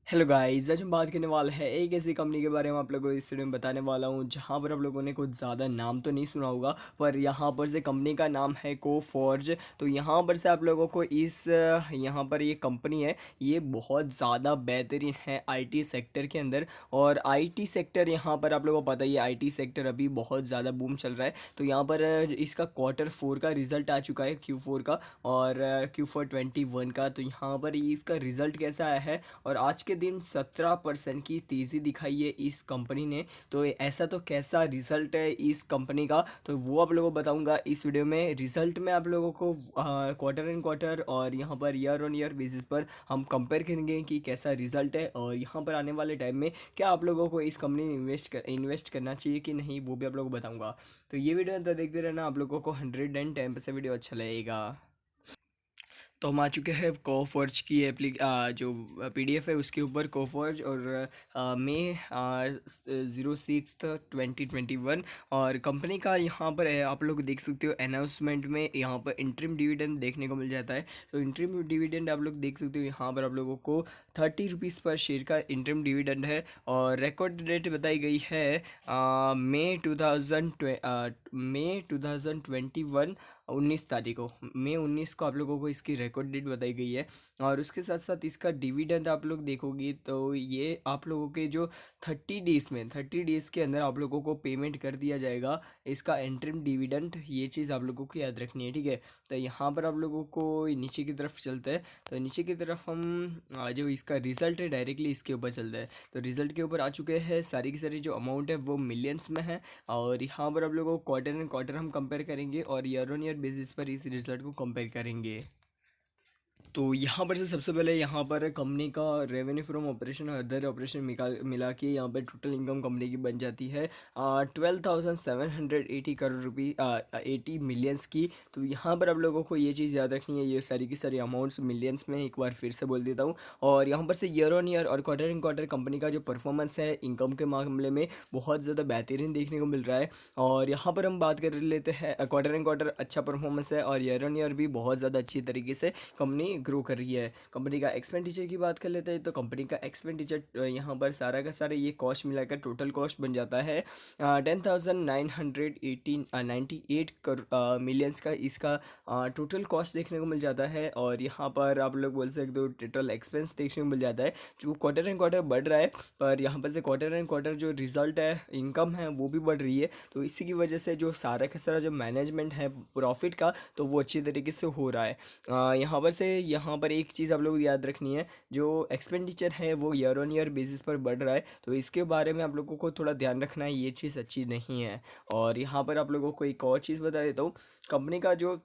Hello guys, आज हम बात करने वाले हैं एक ऐसी कंपनी के बारे में। आप लोगों को इस वीडियो में बताने वाला हूँ जहाँ पर आप लोगों ने कुछ ज़्यादा नाम तो नहीं सुना होगा, पर यहाँ पर से कंपनी का नाम है कोफॉर्ज। तो यहाँ पर से आप लोगों को इस यहाँ पर ये कंपनी है, ये बहुत ज़्यादा बेहतरीन है आईटी सेक्टर के अंदर। और आईटी सेक्टर यहाँ पर आप लोगों को पता ही है, आईटी सेक्टर अभी बहुत ज़्यादा बूम चल रहा है। तो यहाँ पर इसका क्वार्टर 4 का रिजल्ट आ चुका है, Q4 का और Q4 21 का। तो यहाँ पर इसका रिजल्ट कैसा आया है, और आज के दिन 17% की तेज़ी दिखाई है इस कंपनी ने। तो ऐसा तो कैसा रिजल्ट है इस कंपनी का, तो वो आप लोगों को बताऊंगा इस वीडियो में। रिजल्ट में आप लोगों को क्वार्टर एंड क्वार्टर और यहाँ per year on year basis पर हम कंपेयर करेंगे कि कैसा रिजल्ट है, और यहाँ पर आने वाले टाइम में क्या आप लोगों को इस कंपनी में इन्वेस्ट करना चाहिए कि नहीं, वो भी आप लोगों को बताऊंगा। तो ये वीडियो अंदर देखते रहना, आप लोगों को 110% वीडियो अच्छा लगेगा। तो हम आ चुके हैं कोफॉर्ज की जो पीडीएफ है उसके ऊपर। कोफॉर्ज और मई 06/2021। और कंपनी का यहाँ पर है, आप लोग देख सकते हो अनाउंसमेंट में यहाँ पर इंटरिम डिविडेंड देखने को मिल जाता है। तो इंटरिम डिविडेंड आप लोग देख सकते हो, यहाँ पर आप लोगों को 30 रुपीज़ पर शेयर का इंटरिम डिविडेंड है। और रिकॉर्ड डेट बताई गई है मई 2021, 19 तारीख को, मई 19 को आप लोगों को इसकी रिकॉर्ड डेट बताई गई है। और उसके साथ साथ इसका डिविडेंड आप लोग देखोगे तो ये आप लोगों के जो 30 डेज़ के अंदर आप लोगों को पेमेंट कर दिया जाएगा इसका इंटरिम डिविडेंड। ये चीज़ आप लोगों को याद रखनी है, ठीक है। तो यहाँ पर आप लोगों को नीचे की तरफ चलते हैं। तो नीचे की तरफ हम जो इसका रिजल्ट है डायरेक्टली इसके ऊपर चलता है। तो रिजल्ट के ऊपर आ चुके हैं, सारी की सारी जो अमाउंट है वो मिलियंस में है। और यहाँ पर आप लोगों को क्वार्टर एंड क्वार्टर हम कंपेयर करेंगे और ईयर ऑन ईयर बेसिस पर इस रिजल्ट को कंपेयर करेंगे। तो यहाँ पर से सबसे पहले यहाँ पर कंपनी का रेवेन्यू फ्रॉम ऑपरेशन और अदर ऑपरेशन मिला के यहाँ पर टोटल इनकम कंपनी की बन जाती है 12,780 करोड़ रुपये, 80 मिलियंस की। तो यहाँ पर आप लोगों को ये चीज़ याद रखनी है, ये सारी की सारी अमाउंट्स मिलियंस में, एक बार फिर से बोल देता हूँ। और यहाँ पर से ईयर ऑन ईयर और क्वार्टर एंड क्वार्टर कंपनी का जो परफॉर्मेंस है इनकम के मामले में बहुत ज़्यादा बेहतरीन देखने को मिल रहा है। और यहाँ पर हम बात कर लेते हैं, क्वार्टर एंड क्वार्टर अच्छा परफॉर्मेंस है और ईयर ऑन ईयर भी बहुत ज़्यादा अच्छी तरीके से कंपनी ग्रो कर रही है। कंपनी का एक्सपेंडिचर की बात कर लेते हैं, तो कंपनी का एक्सपेंडिचर यहाँ पर सारा का सारा ये कॉस्ट मिलाकर टोटल कॉस्ट बन जाता है 10,998 मिलियंस का। इसका टोटल कॉस्ट देखने को मिल जाता है। और यहाँ पर आप लोग बोल सकते हो टोटल एक्सपेंस देखने को मिल जाता है, जो क्वार्टर एंड क्वार्टर बढ़ रहा है। पर यहाँ पर से क्वार्टर एंड क्वार्टर जो रिजल्ट है, इनकम है, वो भी बढ़ रही है। तो इसी की वजह से जो सारा का सारा जो मैनेजमेंट है प्रॉफिट का, तो वो अच्छी तरीके से हो रहा है। यहाँ पर एक चीज़ आप लोग याद रखनी है, जो एक्सपेंडिचर है वो ईयर ऑन ईयर बेसिस पर बढ़ रहा है। तो इसके बारे में आप लोगों को थोड़ा ध्यान रखना है, ये चीज़ अच्छी नहीं है। और यहाँ पर आप लोगों को एक और चीज़ बता देता हूँ, कंपनी का जो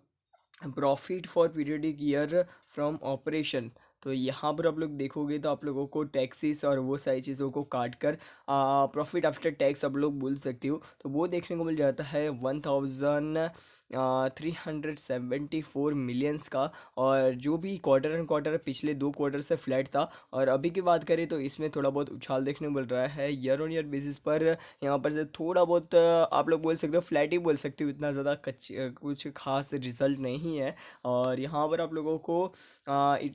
profit for periodic year from operation, तो यहाँ पर आप लोग देखोगे तो आप लोगों को टैक्सेस और वो सारी चीज़ों को काट कर प्रॉफिट आफ्टर टैक्स आप लोग बोल सकते हो, तो वो देखने को मिल जाता है 1,374 मिलियंस का। और जो भी क्वार्टर एंड क्वार्टर पिछले 2 क्वार्टर से फ्लैट था, और अभी की बात करें तो इसमें थोड़ा बहुत उछाल देखने को मिल रहा है ईयर ऑन ईयर बेसिस पर। यहाँ पर से थोड़ा बहुत आप लोग बोल सकते हो, फ्लैट ही बोल सकते हो, इतना ज़्यादा कुछ खास रिजल्ट नहीं है। और यहाँ पर आप लोगों को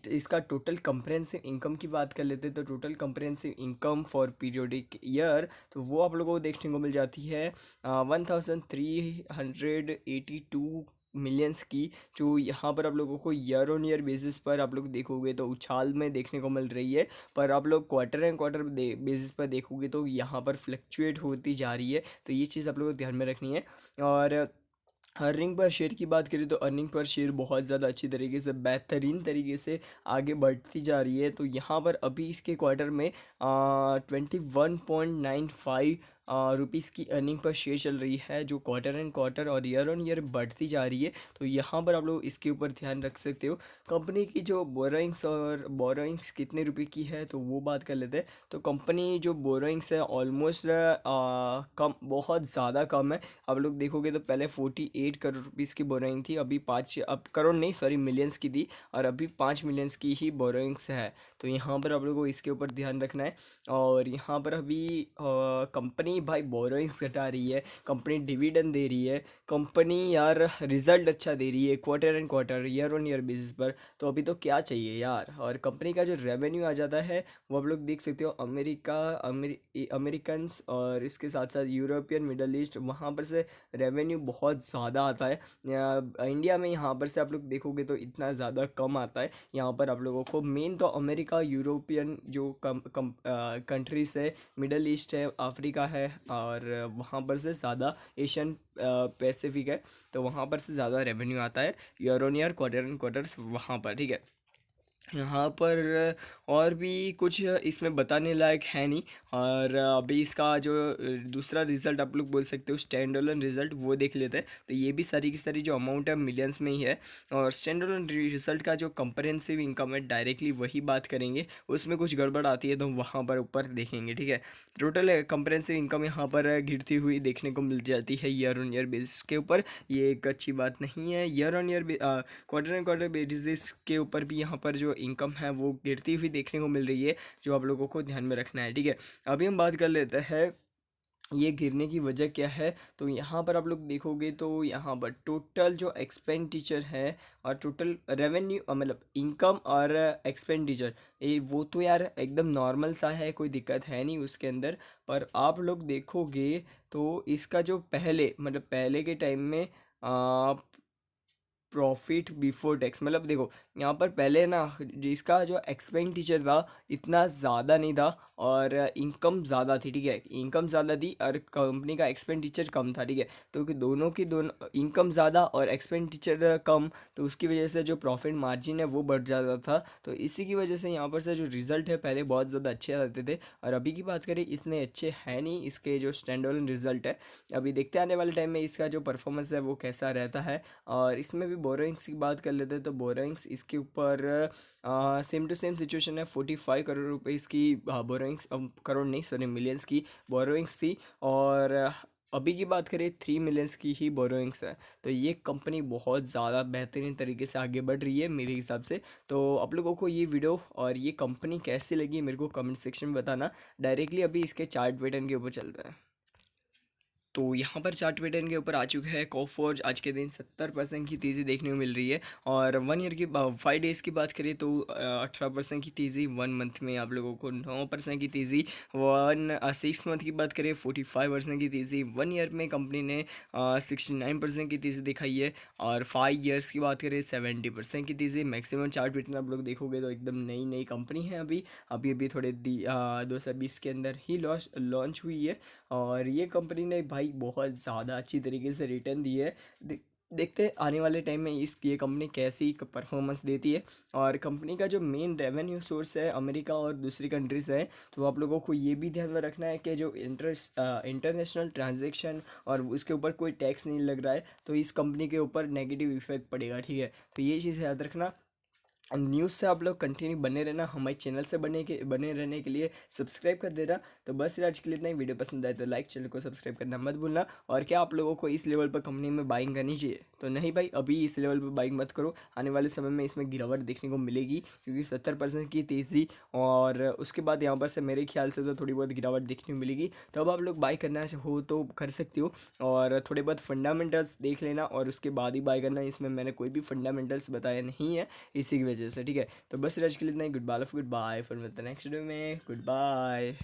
इसका टोटल कंप्रेहेंसिव इनकम की बात कर लेते हैं, तो total comprehensive income for periodic year, तो वो आप लोगों को देखने को मिल जाती है 1,382 मिलियंस की। जो यहाँ पर आप लोगों को ईयर ऑन ईयर बेसिस पर आप लोग देखोगे तो उछाल में देखने को मिल रही है। पर आप लोग क्वार्टर एंड क्वार्टर बेसिस पर देखोगे तो यहाँ पर फ्लक्चुएट होती जा रही है। तो ये चीज़ आप लोगों को ध्यान में रखनी है। और अर्निंग पर शेयर की बात करें तो अर्निंग पर शेयर बहुत ज़्यादा अच्छी तरीके से, बेहतरीन तरीके से आगे बढ़ती जा रही है। तो यहाँ पर अभी इसके क्वार्टर में 21.95 रुपीज़ की अर्निंग पर शेयर चल रही है, जो क्वार्टर एंड क्वार्टर और ईयर ऑन ईयर बढ़ती जा रही है। तो यहाँ पर आप लोग इसके ऊपर ध्यान रख सकते हो। कंपनी की जो बोरोइंग्स कितने रुपए की है, तो वो बात कर लेते हैं। तो कंपनी जो बोरोइंग्स है ऑलमोस्ट कम, बहुत ज़्यादा कम है। आप लोग देखोगे तो पहले 48 करोड़ रुपीज़ की बोरोइंग थी, अभी 5, अब करोड़ नहीं सॉरी मिलियंस की थी, और अभी 5 मिलियंस की ही बोरोइंग्स है। तो यहाँ पर आप लोगों को इसके ऊपर ध्यान रखना है। और यहाँ पर अभी कंपनी कंपनी भाई बोरोइंग्स घटा रही है, कंपनी डिविडेंड दे रही है, कंपनी यार रिजल्ट अच्छा दे रही है quarter and quarter year on year basis पर। तो अभी तो क्या चाहिए यार। और कंपनी का जो रेवेन्यू आ जाता है वो आप लोग देख सकते हो, अमेरिकन्स और इसके साथ साथ यूरोपियन मिडल ईस्ट वहाँ पर से रेवेन्यू बहुत ज़्यादा आता है। इंडिया में यहाँ पर से आप लोग देखोगे तो इतना ज़्यादा कम आता है। यहाँ पर आप लोगों को मेन तो अमेरिका, यूरोपियन जो कंट्रीज है, मिडल ईस्ट है, अफ्रीका है, और वहाँ पर से ज़्यादा एशियन पैसिफिक है। तो वहाँ पर से ज़्यादा रेवेन्यू आता है year on year, quarter and quarters वहाँ पर, ठीक है। यहाँ पर और भी कुछ इसमें बताने लायक है नहीं। और अभी इसका जो दूसरा रिज़ल्ट आप लोग बोल सकते हो स्टैंड अलोन रिज़ल्ट, वो देख लेते हैं। तो ये भी सारी की सारी जो अमाउंट है मिलियंस में ही है। और स्टैंड अलोन रिज़ल्ट का जो कंप्रहेंसिव इनकम है डायरेक्टली वही बात करेंगे, उसमें कुछ गड़बड़ आती है तो वहाँ पर ऊपर देखेंगे, ठीक है। टोटल कंप्रहेंसिव इनकम यहाँ पर गिरती हुई देखने को मिल जाती है ईयर ऑन ईयर बेसिस के ऊपर। ये एक अच्छी बात नहीं है। Year on year quarter and quarter basis के ऊपर भी यहाँ पर जो इनकम है वो गिरती हुई देखने को मिल रही है, जो आप लोगों को ध्यान में रखना है, ठीक है। अभी हम बात कर लेते हैं ये गिरने की वजह क्या है। तो यहाँ पर आप लोग देखोगे तो यहाँ पर टोटल जो एक्सपेंडिचर है और टोटल रेवेन्यू मतलब इनकम और एक्सपेंडिचर, ये वो तो यार एकदम नॉर्मल सा है, कोई दिक्कत है नहीं उसके अंदर। पर आप लोग देखोगे तो इसका जो पहले मतलब पहले के टाइम में प्रॉफिट बिफोर टैक्स, मतलब देखो यहाँ पर पहले ना जिसका जो एक्सपेंडिचर था इतना ज़्यादा नहीं था और इनकम ज़्यादा थी, ठीक है। इनकम ज़्यादा थी और कंपनी का एक्सपेंडिचर कम था, ठीक है। तो कि दोनों की दोनों इनकम ज़्यादा और एक्सपेंडिचर कम, तो उसकी वजह से जो प्रॉफिट मार्जिन है वो बढ़ जाता था। तो इसी की वजह से यहाँ पर से जो रिज़ल्ट है पहले बहुत ज़्यादा अच्छे आते थे, और अभी की बात करें इतने अच्छे हैं नहीं इसके जो स्टैंड अलोन रिजल्ट है। अभी देखते आने वाले टाइम में इसका जो परफॉर्मेंस है वो कैसा रहता है। और इसमें भी बोरोइंग्स की बात कर लेते हैं तो बोरोइंग्स इसके ऊपर सेम टू सेम सिचुएशन है। 45 करोड़ रुपीज़ की बोरोइंग्स, करोड़ नहीं सॉरी मिलियंस की बोरोइंग्स थी। और अभी की बात करें 3 मिलियंस की ही बोरोइंग्स है। तो ये कंपनी बहुत ज़्यादा बेहतरीन तरीके से आगे बढ़ रही है मेरे हिसाब से। तो आप लोगों को ये वीडियो और ये कंपनी कैसी लगी मेरे को कमेंट सेक्शन में बताना। डायरेक्टली अभी इसके चार्ट पैटर्न के ऊपर चलता है। तो यहाँ पर चार्ट पैटर्न के ऊपर आ चुका है कॉफोर्ज। आज के दिन 70% की तेज़ी देखने को मिल रही है। और 1 ईयर की 5 डेज़ की बात करें तो 18% की तेज़ी, 1 मंथ में आप लोगों को 9% की तेज़ी, 6 मंथ की बात करें 45% की तेज़ी, 1 ईयर में कंपनी ने 69% की तेज़ी दिखाई है। और 5 ईयर्स की बात करें 70% की तेज़ी। मैक्सिमम चार्ट पैटर्न आप लोग देखोगे तो एकदम नई नई कंपनी है, अभी अभी अभी थोड़े 2020 के अंदर ही लॉन्च हुई है। और ये कंपनी ने भाई बहुत ज़्यादा अच्छी तरीके से रिटर्न दी है। देखते हैं आने वाले टाइम में ये कंपनी कैसी परफॉर्मेंस देती है। और कंपनी का जो मेन रेवेन्यू सोर्स है अमेरिका और दूसरी कंट्रीज है, तो आप लोगों को ये भी ध्यान में रखना है कि जो इंटरनेशनल ट्रांजैक्शन और उसके ऊपर कोई टैक्स नहीं लग रहा है, तो इस कंपनी के ऊपर नेगेटिव इफेक्ट पड़ेगा, ठीक है। तो ये चीज़ याद रखना। न्यूज़ से आप लोग कंटिन्यू बने रहना, हमारे चैनल से बने रहने के लिए सब्सक्राइब कर देना। तो बस यार आज के लिए इतना ही। वीडियो पसंद आए तो लाइक, चैनल को सब्सक्राइब करना मत भूलना। और क्या आप लोगों को इस लेवल पर कंपनी में बाइंग करनी चाहिए? तो नहीं भाई, अभी इस लेवल पर बाइंग मत करो। आने वाले समय में इसमें गिरावट देखने को मिलेगी, क्योंकि 70% की तेज़ी और उसके बाद यहाँ पर से मेरे ख्याल से तो थोड़ी बहुत गिरावट देखने को मिलेगी। तो अब आप लोग बाई करना हो तो कर सकते हो, और थोड़े बहुत फंडामेंटल्स देख लेना और उसके बाद ही बाई करना। इसमें मैंने कोई भी फंडामेंटल्स बताया नहीं है इसी की वजह से, ठीक है। तो बस आज के लिए इतना ही। गुड बाय, फिर मिलते हैं नेक्स्ट वीडियो में। Good bye.